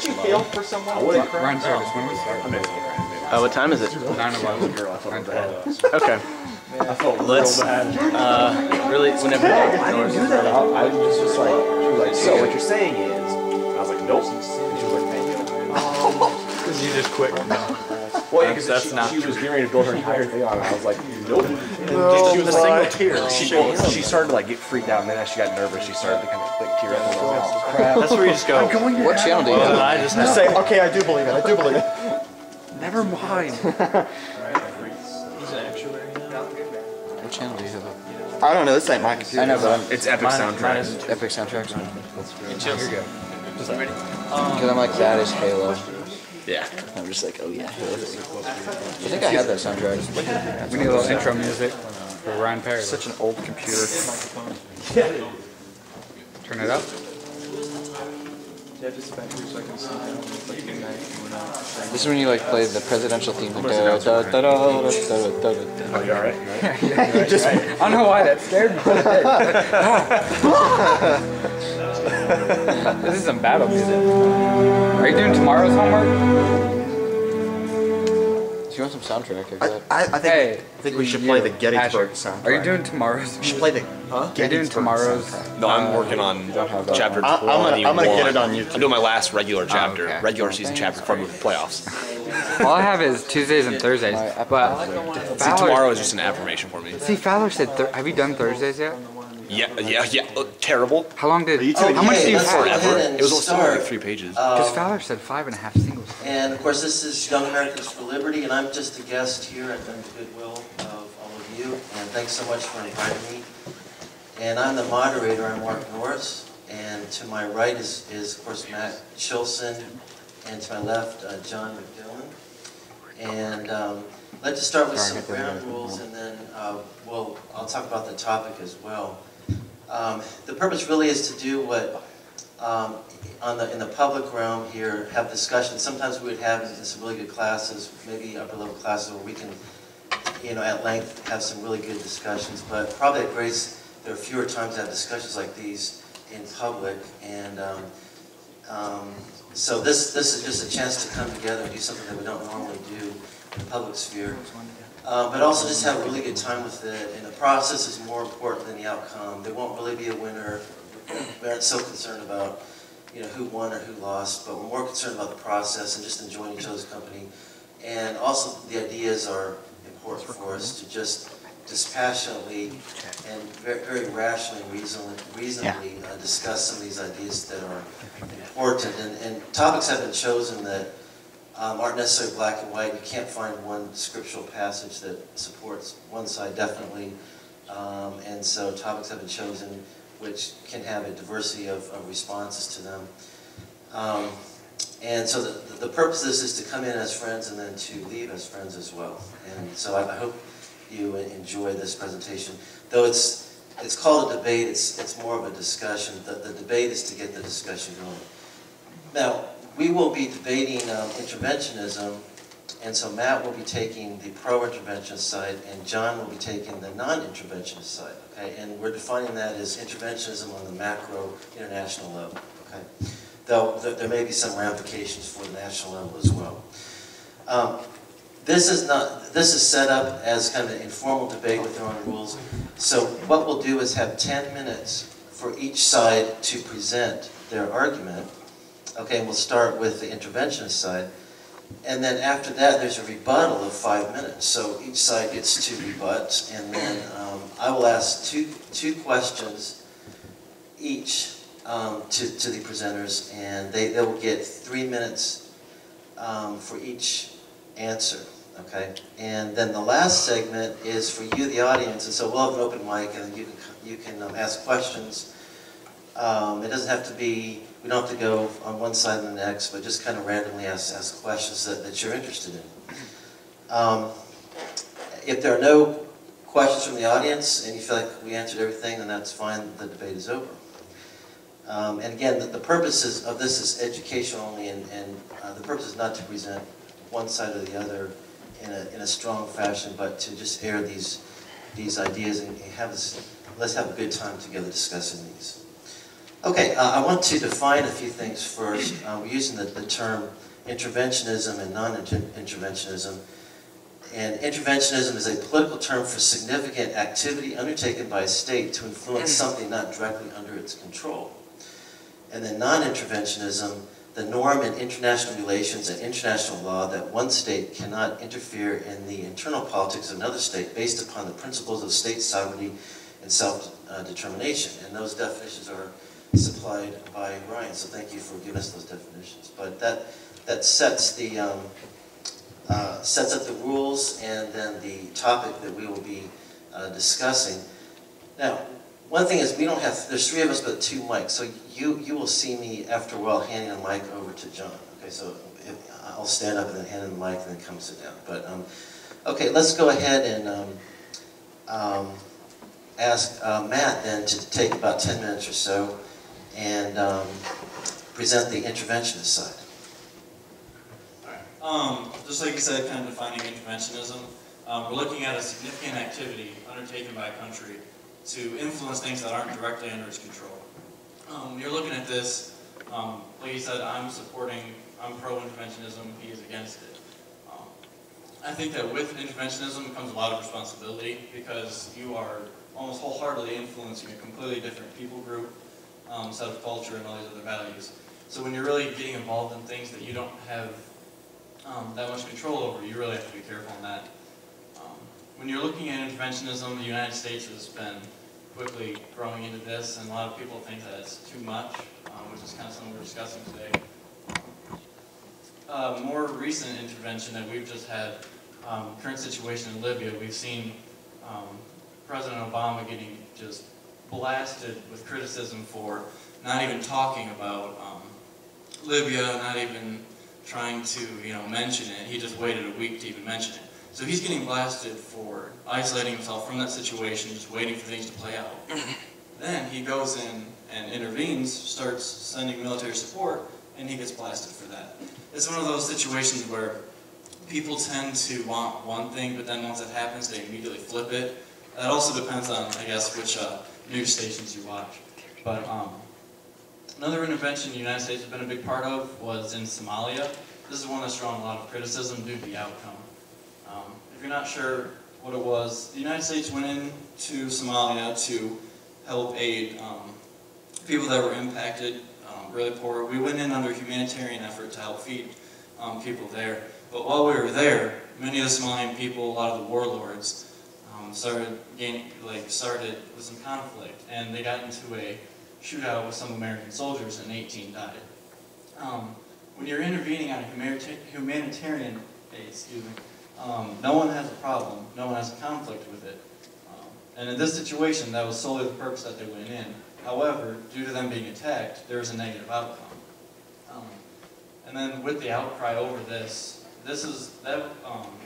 Would you feel for someone? Ryan service, when we start? What time is it? 9:11. Okay. Let's, really, whenever Norris is ready. I was just like, she was like, so what you're saying is, I was like, nope. And she was like, thank you. Because you just quit. Well, yeah, because she was getting ready to build her entire thing on it. I was like, nope. And she was a single tear. She started to like get freaked out, and then as she got nervous, she started to kind of like tear up. That's where you just go. What channel do you have? I just say, okay, I do believe it. I do believe it. Never mind. What channel do you have? I don't know. This ain't my computer. I know, but It's Epic Soundtracks. Epic Soundtracks. Chilson. Because I'm like, that is Halo. Yeah. I'm just like, oh yeah, Halo. I think I had that soundtrack. We need a little intro music for Ryan Perry. Such an old computer. Turn it up. This is when you like play the presidential theme. Like, Oh, you alright? I don't know why that scared me. This is some battle music. Are you doing tomorrow's homework? Do you want some soundtrack? I think we should play the Gettysburg soundtrack. Are you doing tomorrow's? We should play the Are you doing tomorrow's? No, I'm working on chapter 21. I'm gonna get it on YouTube. I'm doing my last regular chapter, okay. regular season chapter for the playoffs. All I have is Tuesdays and Thursdays. But See, tomorrow is just an affirmation for me. See, Fowler said, have you done Thursdays yet? Yeah. Terrible. How long did? How much do you let's have? go ahead and It was only start. like 3 pages. Because Fowler said 5.5 singles. And of course, this is Young Americans for Liberty, and I'm just a guest here at the goodwill of all of you. And thanks so much for inviting me. And I'm the moderator. I'm Norris. And to my right is of course Matt Chilson, and to my left John McDillon. And let's just start with some ground rules, and then I'll talk about the topic as well. The purpose really is to do what in the public realm here, have discussions. Sometimes we would have in some really good classes, maybe upper level classes, where we can, at length have some really good discussions. But probably at Grace, there are fewer times to have discussions like these in public, and so this is just a chance to come together and do something that we don't normally do in the public sphere. But also just have a really good time with it, and the process is more important than the outcome. There won't really be a winner. We aren't so concerned about who won or who lost, but we're more concerned about the process and just enjoying each other's company. And also the ideas are important for us to just dispassionately and very, very rationally and reasonably discuss some of these ideas that are important. And topics have been chosen that aren't necessarily black and white. You can't find one scriptural passage that supports one side definitely. And so topics have been chosen which can have a diversity of responses to them. And so the purpose of this is to come in as friends and then to leave as friends as well. And so I hope you enjoy this presentation. Though it's called a debate, it's more of a discussion. The debate is to get the discussion going. Now, we will be debating interventionism, and so Matt will be taking the pro-interventionist side, and John will be taking the non-interventionist side, okay? And we're defining that as interventionism on the macro international level, okay? Though there may be some ramifications for the national level as well. This is set up as kind of an informal debate with their own rules. So what we'll do is have 10 minutes for each side to present their argument. Okay, and we'll start with the interventionist side. And then after that, there's a rebuttal of 5 minutes. So each side gets 2 rebuts, and then I will ask two questions each to the presenters, and they will get 3 minutes for each answer. Okay, and then the last segment is for you, the audience, and so we'll have an open mic, and you can ask questions. It doesn't have to be. We don't have to go on one side and the next, but just kind of randomly ask questions that you're interested in. If there are no questions from the audience and you feel like we answered everything, then that's fine. The debate is over. And again, the purpose of this is educational only, and the purpose is not to present one side or the other in a strong fashion, but to just air these ideas and let's have a good time together discussing these. Okay, I want to define a few things first. We're using the term interventionism and non-interventionism. And interventionism is a political term for significant activity undertaken by a state to influence something not directly under its control. And then non-interventionism, the norm in international relations and international law that one state cannot interfere in the internal politics of another state based upon the principles of state sovereignty and self-determination. And those definitions are supplied by Ryan, so thank you for giving us those definitions. But that sets up the rules and then the topic that we will be discussing. Now, one thing is there's three of us but two mics, so you will see me after a while handing the mic over to John. Okay, so I'll stand up and then hand him the mic and then come sit down. But okay, let's go ahead and ask Matt then to take about 10 minutes or so and present the interventionist side. Just like you said, kind of defining interventionism, we're looking at a significant activity undertaken by a country to influence things that aren't directly under its control. You're looking at this, like you said, I'm pro-interventionism, he is against it. I think that with interventionism comes a lot of responsibility because you are almost wholeheartedly influencing a completely different people group, set of culture, and all these other values. So when you're really getting involved in things that you don't have that much control over, you really have to be careful on that. When you're looking at interventionism, the United States has been quickly growing into this, and a lot of people think that it's too much, which is kind of something we're discussing today. More recent intervention that we've just had, current situation in Libya, we've seen President Obama getting just blasted with criticism for not even talking about Libya, not even trying to, mention it. He just waited a week to even mention it. So he's getting blasted for isolating himself from that situation, just waiting for things to play out. Then he goes in and intervenes, starts sending military support, and he gets blasted for that. It's one of those situations where people tend to want one thing, but then once it happens, they immediately flip it. That also depends on, I guess, which news stations you watch. But another intervention the United States has been a big part of was in Somalia. This is one that's drawn a lot of criticism due to the outcome. If you're not sure what it was, the United States went into Somalia to help aid people that were impacted, really poor. We went in under a humanitarian effort to help feed people there. But while we were there, many of the Somalian people, a lot of the warlords, started with some conflict, and they got into a shootout with some American soldiers, and 18 died. When you're intervening on a humanitarian aid, no one has a problem, no one has a conflict with it. And in this situation, that was solely the purpose that they went in. However, due to them being attacked, there was a negative outcome. And then with the outcry over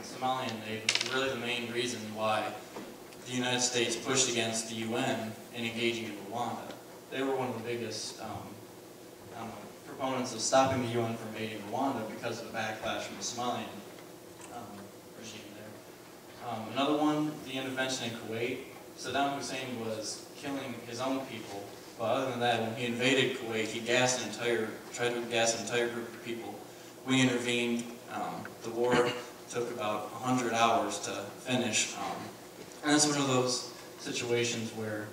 Somalian aid was really the main reason why the United States pushed against the UN in engaging in Rwanda. They were one of the biggest proponents of stopping the UN from aiding Rwanda because of the backlash from the Somalian regime there. Another one, the intervention in Kuwait. Saddam Hussein was killing his own people, but other than that, when he invaded Kuwait, he tried to gas an entire group of people. We intervened. The war took about 100 hours to finish, and that's one of those situations where,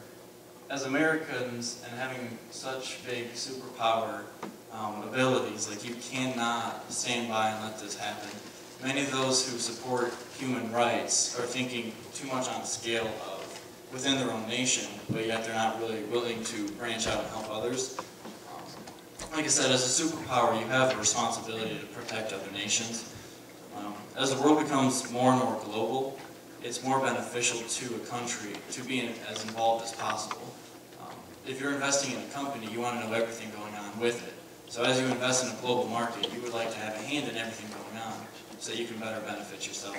as Americans and having such big superpower abilities, like you cannot stand by and let this happen. Many of those who support human rights are thinking too much on the scale of within their own nation, but yet they're not really willing to branch out and help others. Like I said, as a superpower, you have a responsibility to protect other nations. As the world becomes more and more global, it's more beneficial to a country to be as involved as possible. If you're investing in a company, you want to know everything going on with it. So as you invest in a global market, you would like to have a hand in everything going on so that you can better benefit yourself.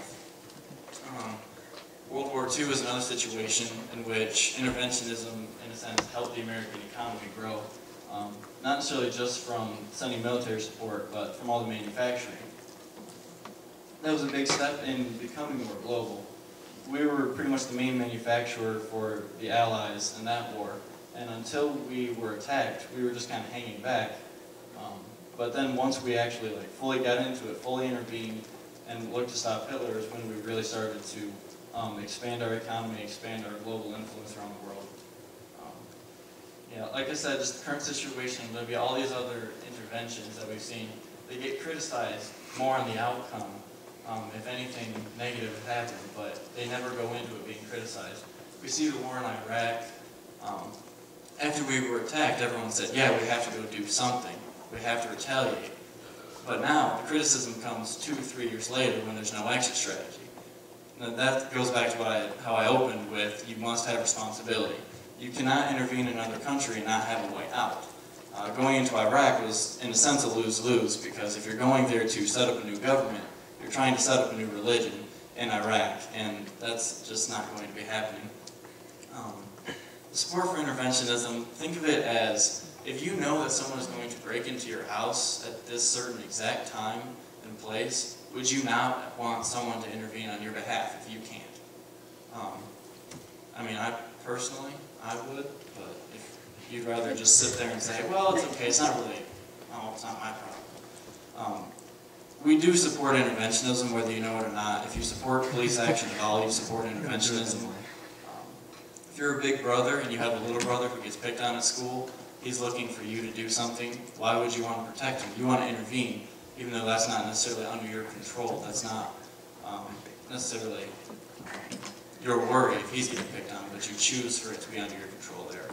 World War II is another situation in which interventionism, in a sense, helped the American economy grow. Not necessarily just from sending military support, but from all the manufacturing. That was a big step in becoming more global. We were pretty much the main manufacturer for the Allies in that war, and and until we were attacked, we were just kind of hanging back. But then once we actually like fully got into it, fully intervened, and looked to stop Hitler is when we really started to expand our economy, expand our global influence around the world. Yeah, like I said, just the current situation in Libya, all these other interventions that we've seen, they get criticized more on the outcome. If anything negative has happened, but they never go into it being criticized. We see the war in Iraq. After we were attacked, everyone said, yeah, we have to go do something. We have to retaliate. But now, the criticism comes 2 or 3 years later when there's no exit strategy. And that goes back to how I opened with, you must have responsibility. You cannot intervene in another country and not have a way out. Going into Iraq was, in a sense, a lose-lose, because if you're going there to set up a new government, you're trying to set up a new religion in Iraq, and that's just not going to be happening. The support for interventionism, think of it as, if you know that someone is going to break into your house at this certain exact time and place, would you not want someone to intervene on your behalf if you can't? I mean, personally, I would, but if you'd rather just sit there and say, well, it's okay, it's not really, oh, it's not my problem. We do support interventionism, whether you know it or not. If you support police action at all, you support interventionism. If you're a big brother and you have a little brother who gets picked on at school, he's looking for you to do something. Why would you want to protect him? You want to intervene, even though that's not necessarily under your control. That's not necessarily your worry if he's getting picked on, but you choose for it to be under your control there.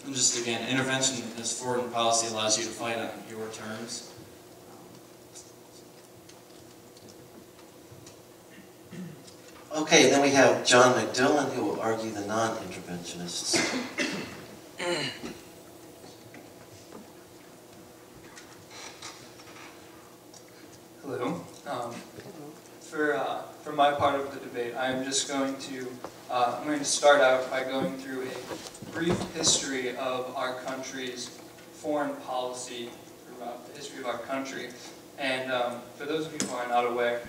And just again, interventionist foreign policy allows you to fight on your terms. Okay, then we have John McDillon, who will argue the non-interventionists. Hello. For my part of the debate, I'm just going to start out by going through a brief history of our country's foreign policy throughout the history of our country. And for those of you who are not aware,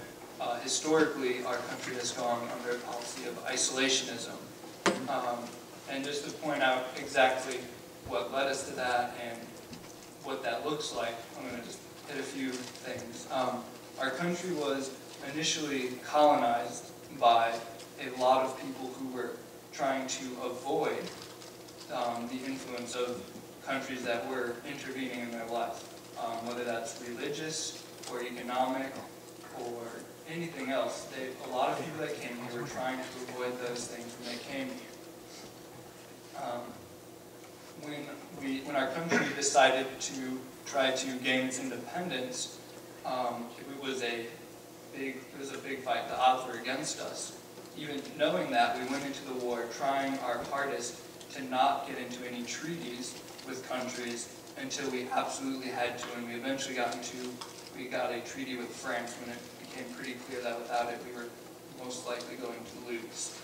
historically, our country has gone under a policy of isolationism. And just to point out exactly what led us to that and what that looks like, I'm going to just hit a few things. Our country was initially colonized by a lot of people who were trying to avoid the influence of countries that were intervening in their life, whether that's religious or economic or anything else. A lot of people that came here were trying to avoid those things when they came here. When our country decided to try to gain its independence, it was a big fight. The odds were against us. Even knowing that, we went into the war trying our hardest to not get into any treaties with countries until we absolutely had to, and we eventually got a treaty with France when it became pretty clear that without it we were most likely going to lose.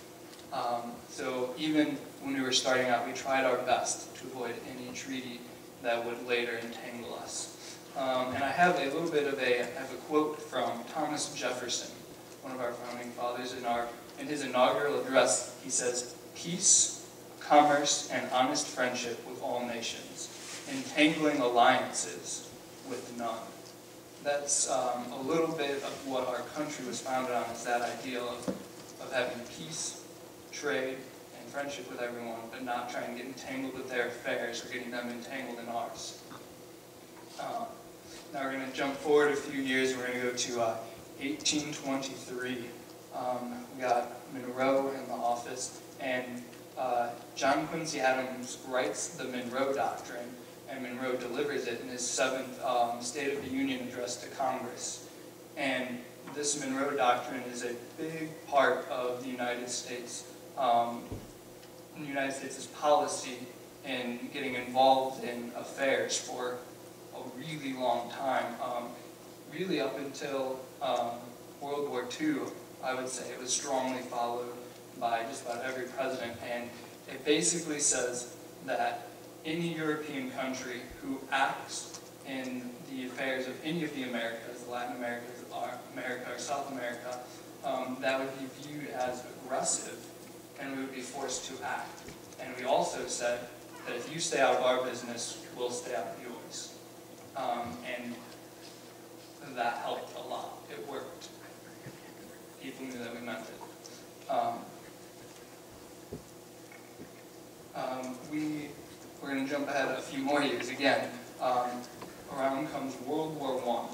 So even when we were starting out, we tried our best to avoid any treaty that would later entangle us. And I have a little bit of a quote from Thomas Jefferson, one of our founding fathers. In his inaugural address, he says, "Peace, commerce, and honest friendship with all nations, entangling alliances with none." That's a little bit of what our country was founded on, is that ideal of having peace, trade, and friendship with everyone, but not trying to get entangled with their affairs or getting them entangled in ours. Now we're going to jump forward a few years. We're going to go to 1823. We got Monroe in the office, and John Quincy Adams writes the Monroe Doctrine, and Monroe delivers it in his 7th State of the Union address to Congress. And this Monroe Doctrine is a big part of the United States' policy in getting involved in affairs for a really long time. Really up until World War II, I would say it was strongly followed by just about every president. And it basically says that any European country who acts in the affairs of any of the Americas, Latin America, or South America, that would be viewed as aggressive, and we would be forced to act. And we also said that if you stay out of our business, we'll stay out of yours. And that helped a lot. It worked. People knew that we meant it. We're going to jump ahead a few more years again. Around comes World War I.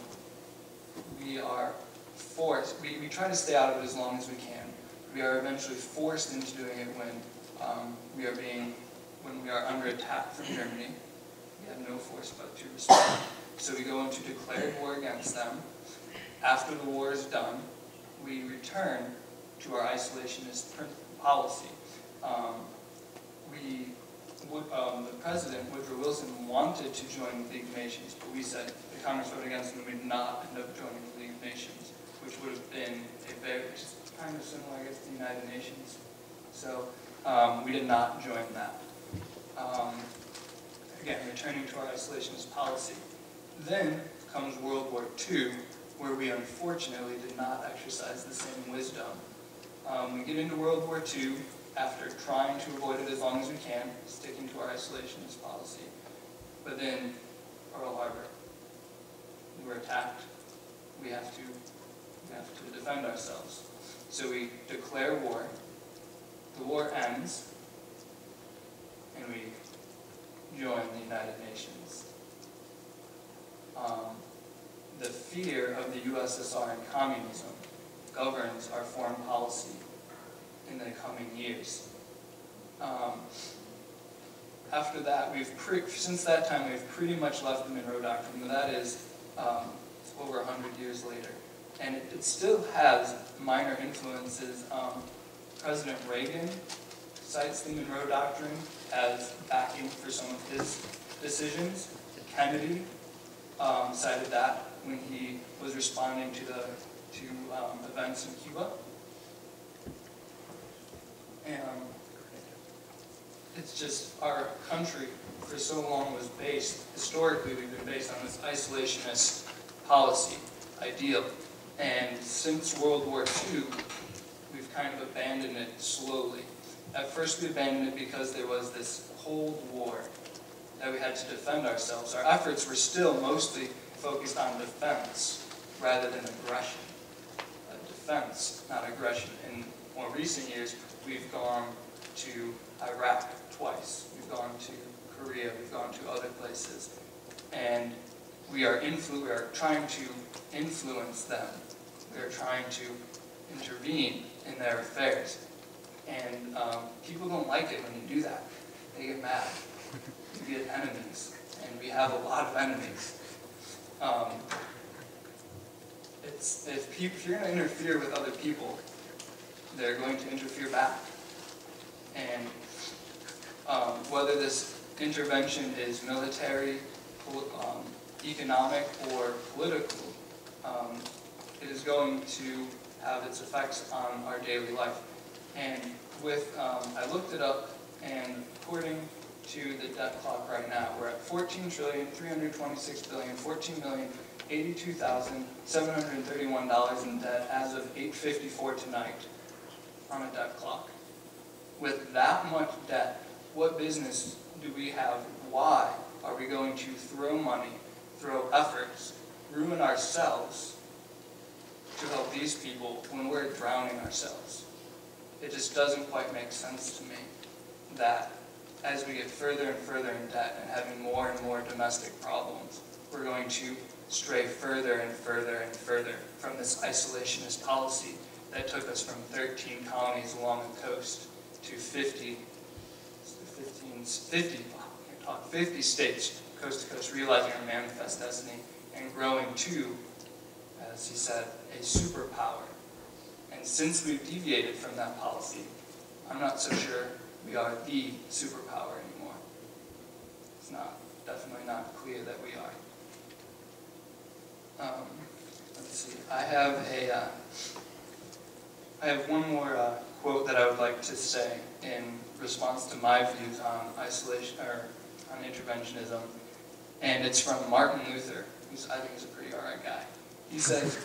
We are forced, we try to stay out of it as long as we can. We are eventually forced into doing it when we are under attack from Germany. We have no force but to respond. So we go into declared war against them. After the war is done, we return to our isolationist policy. The president, Woodrow Wilson, wanted to join the League of Nations, but we said the Congress voted against him and we did not end up joining the League of Nations, which would have been which is kind of similar, I guess, to the United Nations. So we did not join that. Again, returning to our isolationist policy. Then comes World War II, where we unfortunately did not exercise the same wisdom. We get into World War II after trying to avoid it as long as we can, sticking to our isolationist policy. But then Pearl Harbor, we were attacked. We have to defend ourselves. So we declare war. The war ends, and we join the United Nations. The fear of the USSR and communism governs our foreign policy in the coming years. After that, since that time, we've pretty much left the Monroe Doctrine, but that is over 100 years later. And it still has minor influences. President Reagan cites the Monroe Doctrine as backing for some of his decisions. Kennedy cited that when he was responding to events in Cuba. And it's just our country for so long was based, historically we've been based on this isolationist policy ideal. And since World War II, we've kind of abandoned it slowly. At first we abandoned it because there was this Cold War that we had to defend ourselves. Our efforts were still mostly focused on defense rather than aggression. Defense, not aggression. In more recent years, we've gone to Iraq twice. We've gone to Korea. We've gone to other places. And we are trying to influence them. We are trying to intervene in their affairs. And people don't like it when you do that. They get mad. You get enemies. And we have a lot of enemies. If you're going to interfere with other people, they're going to interfere back. And whether this intervention is military, economic, or political, it is going to have its effects on our daily life. And I looked it up, and according to the debt clock right now, we're at $14,326,000,000, $14,082,731 in debt as of 8:54 tonight on a debt clock. With that much debt, what business do we have? Why are we going to throw money, throw efforts, ruin ourselves to help these people when we're drowning ourselves? It just doesn't quite make sense to me that as we get further and further in debt and having more and more domestic problems, we're going to stray further and further and further from this isolationist policy that took us from 13 colonies along the coast to 50 states, coast to coast, realizing our manifest destiny and growing to, as he said, a superpower. And since we've deviated from that policy, I'm not so sure we are the superpower anymore. It's definitely not clear that we are. Let's see. I have one more quote that I would like to say in response to my views on on interventionism, and it's from Martin Luther, who I think is a pretty alright guy. He says,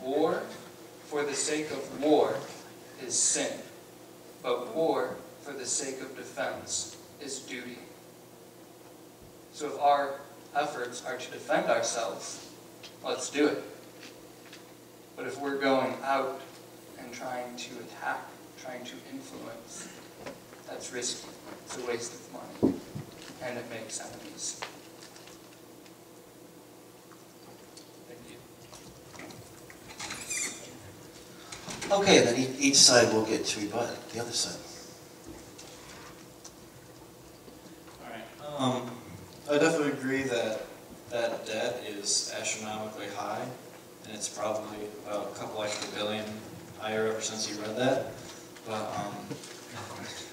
"War for the sake of war is sin, but war for the sake of defense is duty. So if our efforts are to defend ourselves, let's do it. But if we're going out and trying to attack, trying to influence, that's risky. It's a waste of money, and it makes enemies. Thank you. Okay, then each side will get to rebut the other side. All right. I definitely agree that that debt is astronomically high, and it's probably about a couple extra billion higher ever since you read that. But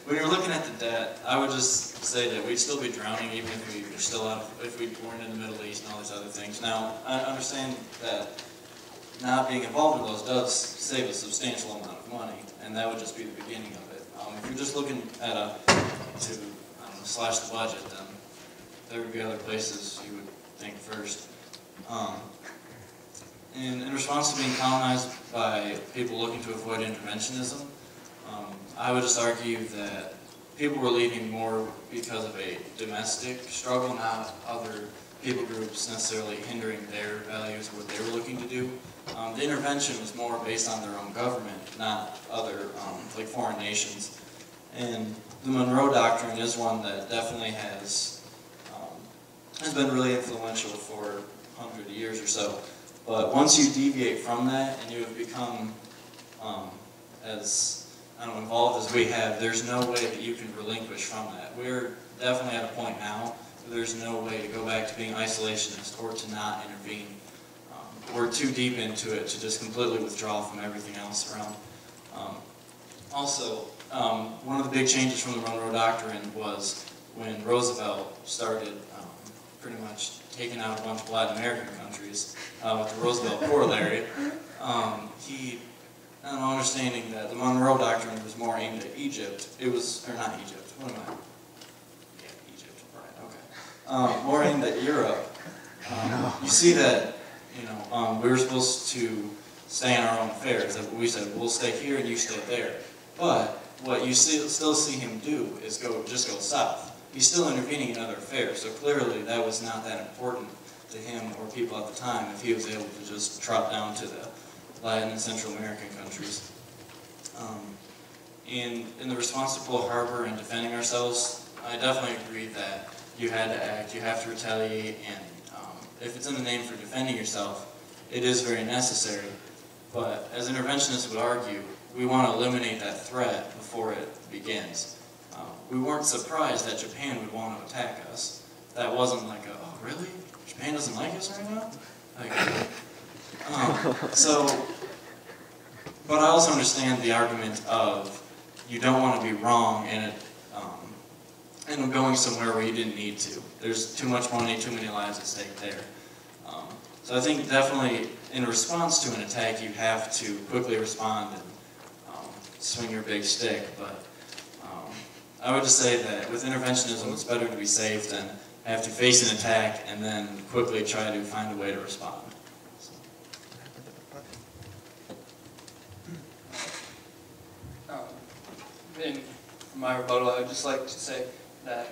when you're looking at the debt, I would just say that we'd still be drowning even if we were still out, if we weren't in the Middle East and all these other things. Now, I understand that not being involved in those does save a substantial amount of money, and that would just be the beginning of it. If you're just looking at to slash the budget, then there would be other places you would think first. In response to being colonized by people looking to avoid interventionism, I would just argue that people were leaving more because of a domestic struggle, not other people groups necessarily hindering their values or what they were looking to do. The intervention was more based on their own government, not other, like foreign nations. And the Monroe Doctrine is one that definitely has been really influential for 100 years or so. But once you deviate from that and you have become as involved as we have, there's no way that you can relinquish from that. We're definitely at a point now where there's no way to go back to being isolationist or to not intervene. We're too deep into it to just completely withdraw from everything else around. Also, one of the big changes from the Monroe Doctrine was when Roosevelt started pretty much taking out a bunch of Latin American countries with the Roosevelt Corollary. He, understanding that the Monroe Doctrine was more aimed at Egypt. It was, or not Egypt, what am I? Yeah, Egypt, right, okay. More aimed at Europe. You see that, we were supposed to stay in our own affairs. That's what we said, we'll stay here and you stay there. But what you still see him do is just go south. He's still intervening in other affairs, so clearly that was not that important to him or people at the time if he was able to just trot down to the Latin and Central American countries. And in the response to Pearl Harbor and defending ourselves, I definitely agree that you had to act, you have to retaliate, and if it's in the name for defending yourself, it is very necessary. But as interventionists would argue, we want to eliminate that threat before it begins. We weren't surprised that Japan would want to attack us. That wasn't like oh really? Japan doesn't like us right now? But I also understand the argument of you don't want to be wrong and going somewhere where you didn't need to. There's too much money, too many lives at stake there. So I think definitely in response to an attack, you have to quickly respond and swing your big stick. But I would just say that with interventionism, it's better to be safe than have to face an attack and then quickly try to find a way to respond. In my rebuttal, I would just like to say that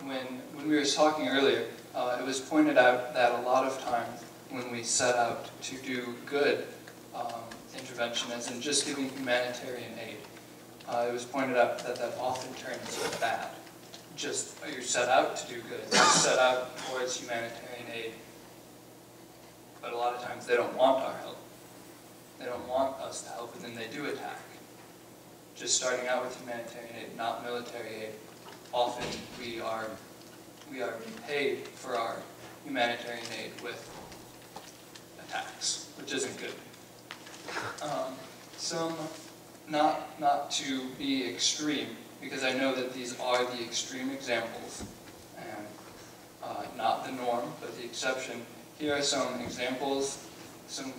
when we were talking earlier, it was pointed out that a lot of times when we set out to do good interventionism, just giving humanitarian aid, it was pointed out that that often turns bad. Just you're set out to do good, you're set out towards humanitarian aid, but a lot of times they don't want our help. They don't want us to help, and then they do attack. Just starting out with humanitarian aid, not military aid, often we are paid for our humanitarian aid with attacks, which isn't good. Not to be extreme, because I know that these are the extreme examples, and not the norm, but the exception. Here are some examples from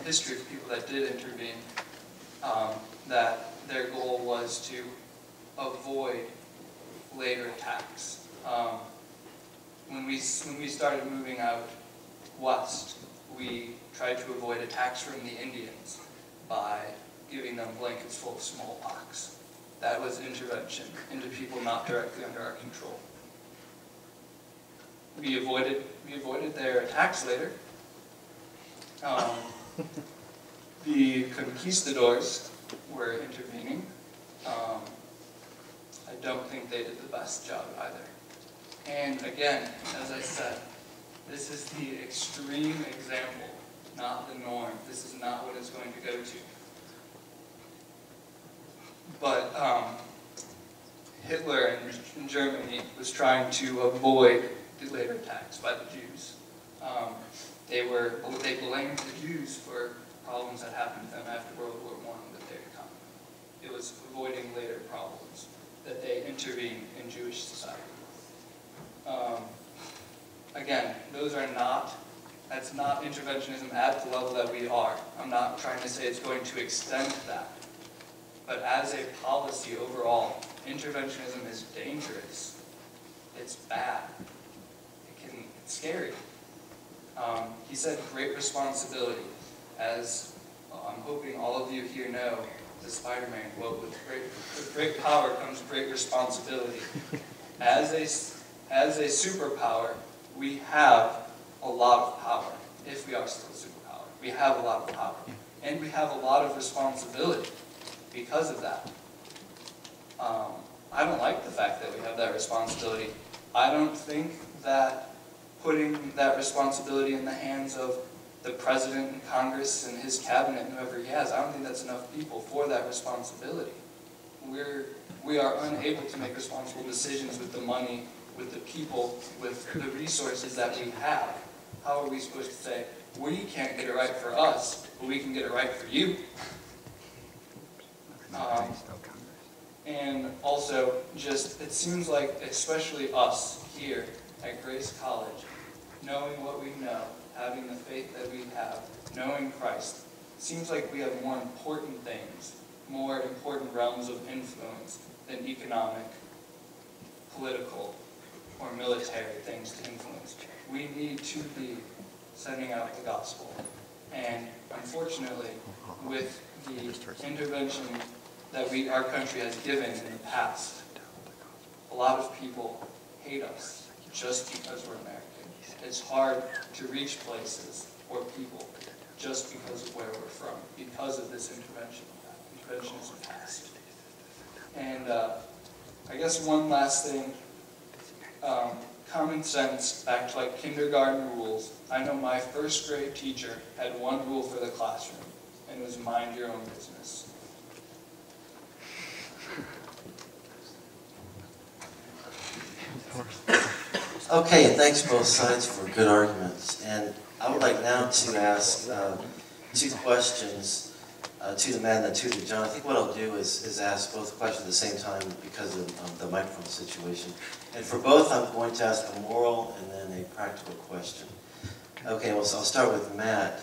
history of people that did intervene, that their goal was to avoid later attacks. When we started moving out west, we tried to avoid attacks from the Indians by giving them blankets full of smallpox. That was intervention into people not directly under our control. We avoided their attacks later. The conquistadors were intervening. I don't think they did the best job either. And again, as I said, this is the extreme example, not the norm. This is not what it's going to go to. But Hitler in Germany was trying to avoid the later attacks by the Jews. They blamed the Jews for problems that happened to them after World War I with their economy. It was avoiding later problems that they intervened in Jewish society. Again, that's not interventionism at the level that we are. I'm not trying to say it's going to extend that. But as a policy overall, interventionism is dangerous. It's bad. It's scary. He said great responsibility. As I'm hoping all of you here know, the Spider-Man quote, with great power comes great responsibility. As a superpower, we have a lot of power, if we are still a superpower. We have a lot of power. And we have a lot of responsibility because of that. I don't like the fact that we have that responsibility. I don't think that putting that responsibility in the hands of the President and Congress and his cabinet and whoever he has, I don't think that's enough people for that responsibility. We are unable to make responsible decisions with the money, with the people, with the resources that we have. How are we supposed to say, we can't get it right for us, but we can get it right for you? And also, it seems like, especially us here at Grace College, knowing what we know, having the faith that we have, knowing Christ, seems like we have more important things, more important realms of influence than economic, political, or military things to influence. We need to be sending out the gospel. And unfortunately, with the intervention that our country has given in the past, a lot of people hate us just because we're American. It's hard to reach places or people just because of where we're from, because of this interventionism past. And I guess one last thing, common sense, back to like kindergarten rules. I know my first grade teacher had one rule for the classroom, and it was mind your own business. Okay, thanks both sides for good arguments. And I would like now to ask two questions to the man and two to John. I think what I'll do is ask both questions at the same time because of the microphone situation. And for both, I'm going to ask a moral and then a practical question. Okay, well, so I'll start with Matt.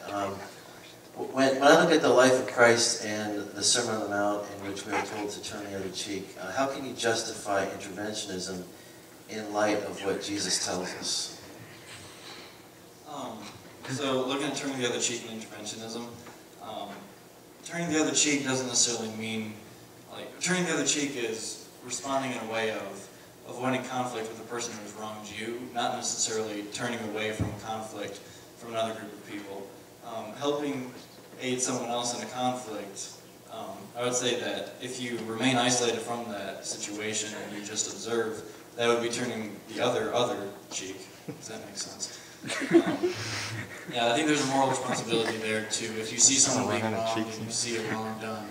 When I look at the life of Christ and the Sermon on the Mount, in which we are told to turn the other cheek, how can you justify interventionism in light of what Jesus tells us? So looking at turning the other cheek in interventionism, turning the other cheek doesn't necessarily mean, like, turning the other cheek is responding in a way of avoiding conflict with the person who's wronged you, not necessarily turning away from conflict from another group of people. Helping aid someone else in a conflict, I would say that if you remain isolated from that situation and you just observe, that would be turning the other cheek. Does that make sense? Yeah, I think there's a moral responsibility there too. If you see someone being wronged and you see a wrong done,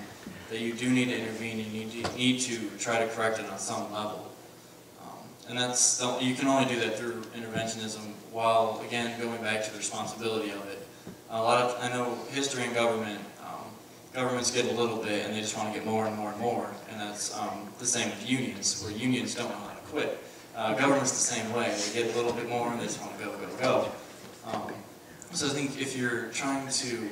that you do need to intervene and you need to try to correct it on some level. And you can only do that through interventionism while, again, going back to the responsibility of it. I know history and government, governments get a little bit and they just want to get more and more and more. And that's the same with unions, where unions don't know how to quit. Government's the same way. They get a little bit more and they just want to go, go, go. So I think if you're trying to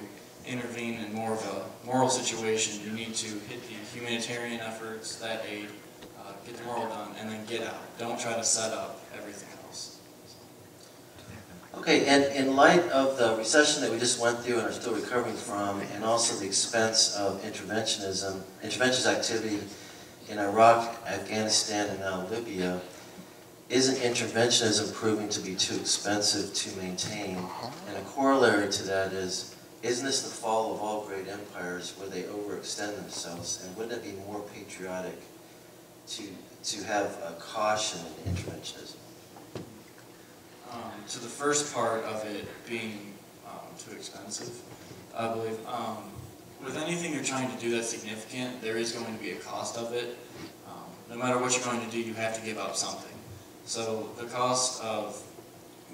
intervene in more of a moral situation, you need to hit the humanitarian efforts that aid, get the moral done, and then get out. Don't try to set up everything else. Okay, and in light of the recession that we just went through and are still recovering from, and also the expense of interventionist activity in Iraq, Afghanistan, and now Libya, isn't interventionism proving to be too expensive to maintain? And a corollary to that is, isn't this the fall of all great empires where they overextend themselves? And wouldn't it be more patriotic to have a caution in interventionism? To the first part of it being too expensive, I believe, with anything you're trying to do that's significant, there is going to be a cost of it. No matter what you're going to do, you have to give up something. So the cost of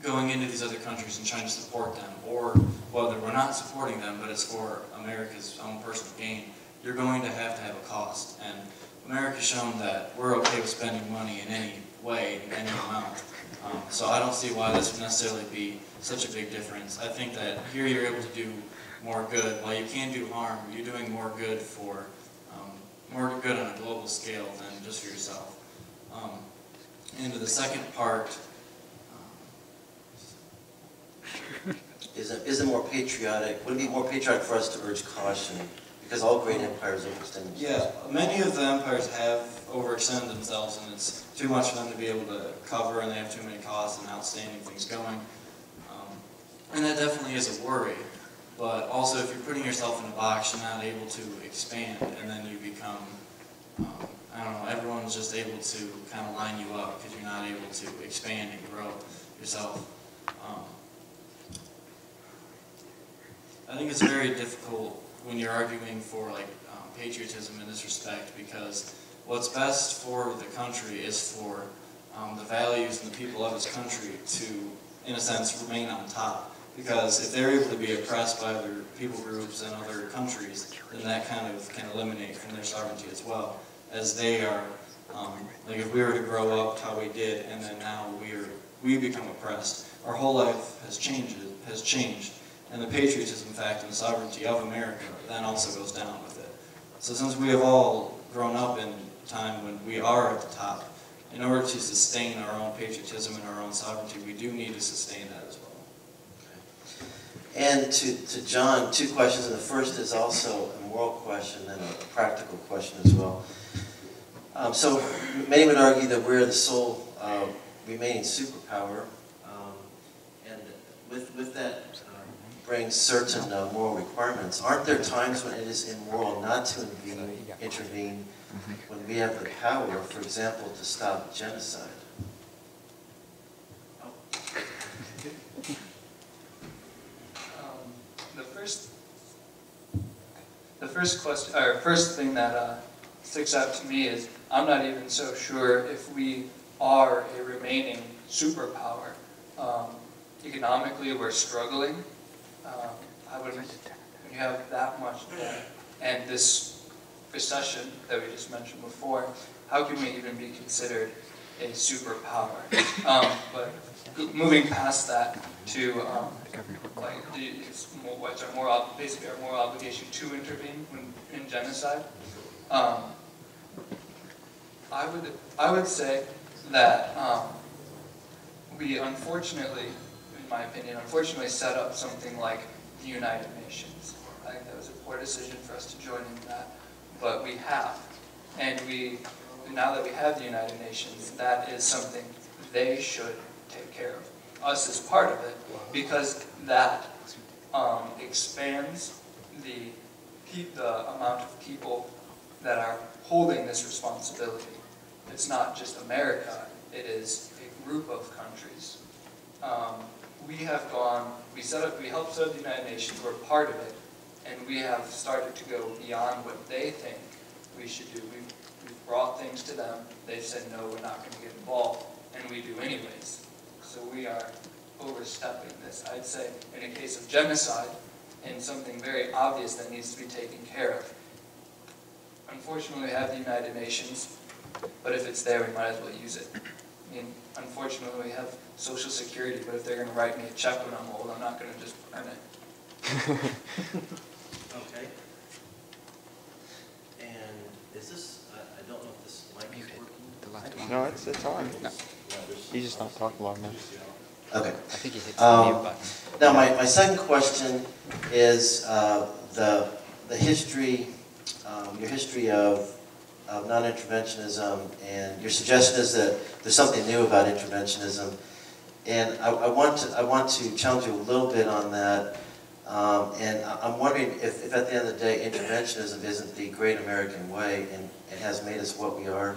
going into these other countries and trying to support them, or whether we're not supporting them, but it's for America's own personal gain, you're going to have a cost. And America's shown that we're okay with spending money in any way, in any amount. So I don't see why this would necessarily be such a big difference. I think that here you're able to do more good. While you can do harm, you're doing more good for more good on a global scale than just for yourself. And to the second part, is it more patriotic? Would it be more patriotic for us to urge caution? Because all great empires overextend themselves. Yeah, many of the empires have overextended themselves, and it's too much for them to be able to cover, and they have too many costs and outstanding things going. And that definitely is a worry. But also, if you're putting yourself in a box, you're not able to expand, and then you become, I don't know, everyone's just able to kind of line you up because you're not able to expand and grow yourself. I think it's very difficult when you're arguing for patriotism in this respect, because what's best for the country is for the values and the people of its country to, in a sense, remain on top. Because if they're able to be oppressed by other people groups and other countries, then that kind of can eliminate from their sovereignty as well. As they are, like if we were to grow up how we did, and then now we become oppressed, our whole life has changed, and the patriotism fact and the sovereignty of America then also goes down with it. So since we have all grown up in a time when we are at the top, in order to sustain our own patriotism and our own sovereignty, we do need to sustain that as well. And to John, two questions, and the first is also a moral question and a practical question as well. So many would argue that we're the sole remaining superpower, and with that brings certain moral requirements. Aren't there times when it is immoral not to intervene when we have the power, for example, to stop genocide? The first thing that sticks out to me is I'm not even so sure if we are a remaining superpower. Economically, we're struggling. When you have that much debt and this recession that we just mentioned before, how can we even be considered a superpower? But moving past that to what's basically our moral obligation to intervene in genocide. I would say that we unfortunately, in my opinion, set up something like the United Nations. I think that was a poor decision for us to join in that, but we have. And now that we have the United Nations, that is something they should take care of. Us as part of it, because that expands the amount of people that are holding this responsibility. It's not just America, it is a group of countries. We helped set up the United Nations, we're part of it, and we have started to go beyond what they think we should do. We've brought things to them, they've said no, we're not going to get involved, and we do anyways. So we are overstepping this. I'd say in a case of genocide, and something very obvious that needs to be taken care of. Unfortunately, we have the United Nations, but if it's there, we might as well use it. I mean, unfortunately, we have Social Security, but if they're going to write me a check when I'm old, I'm not going to just earn it. Okay. And is this, I don't know if this mic is working. No, it's on. No. He's just not talking long enough. Okay. I think he hit the mute button. Now, my second question is the history, your history of of non-interventionism, and your suggestion is that there's something new about interventionism. And I want to challenge you a little bit on that. And I'm wondering if at the end of the day, interventionism isn't the great American way, and it has made us what we are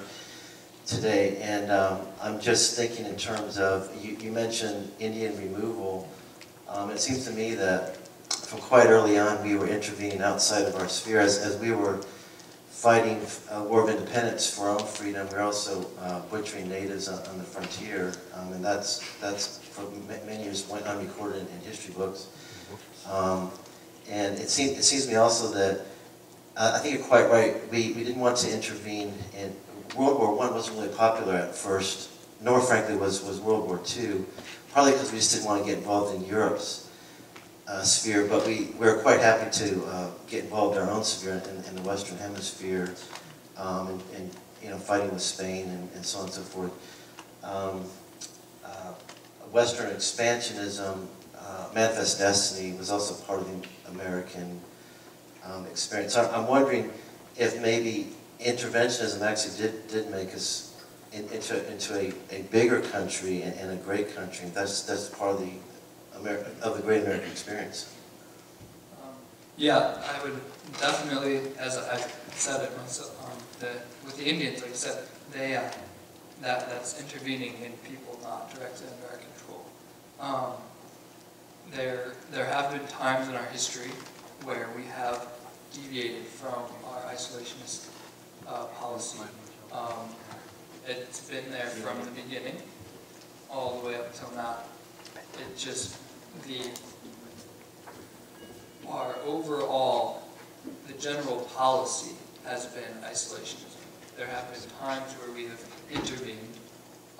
today. And I'm just thinking in terms of, you mentioned Indian removal. It seems to me that from quite early on, we were intervening outside of our sphere. As we were fighting a war of independence for our own freedom, we were also butchering natives on the frontier. And that's for many years went unrecorded in history books. And it seems to me also that, I think you're quite right, we didn't want to intervene in, World War I wasn't really popular at first, nor frankly was World War II, partly because we just didn't want to get involved in Europe's sphere, but we were quite happy to get involved in our own sphere in the Western Hemisphere, and you know, fighting with Spain and so on and so forth. Western expansionism, Manifest Destiny was also part of the American experience. So I'm wondering if maybe interventionism actually did make us into a bigger country and a great country. That's part of the great American experience. Yeah, I would definitely, as I said it myself, with the Indians, like I said, they that's intervening in people not directly under our control. There have been times in our history where we have deviated from our isolationist policy. It's been there from the beginning, all the way up until now. It just, our overall, the general policy has been isolationism. There have been times where we have intervened,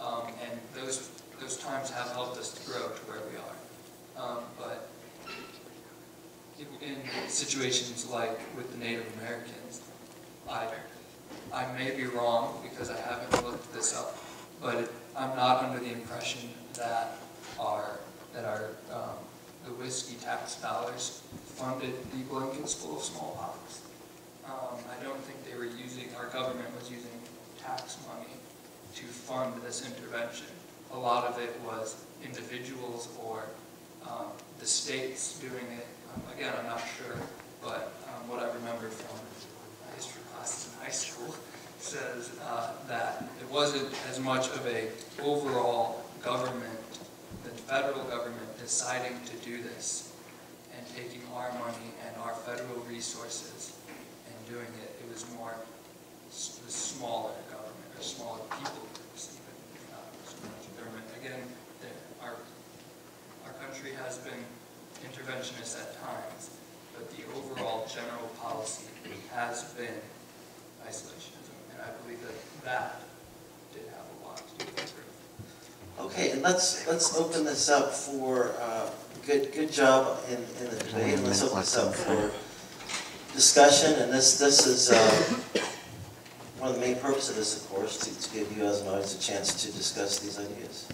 and those times have helped us to grow to where we are. But in situations like with the Native Americans, I may be wrong because I haven't looked this up, but I'm not under the impression that the whiskey tax dollars funded the blanket school of smallpox. I don't think they were our government was using tax money to fund this intervention. A lot of it was individuals or the states doing it. Again, I'm not sure, but what I remember from my history classes in high school says that it wasn't as much of a overall government, the federal government deciding to do this and taking our money and our federal resources and doing it. It was more the smaller government or smaller people groups, even not so much government. Again, our country has been interventionist at times, but the overall general policy has been isolationism, and I believe that did have a lot to do with it. Okay, and let's open this up for good job in the debate. Let's open this up for discussion, and this is one of the main purposes of this, of course, to give you as an audience a chance to discuss these ideas.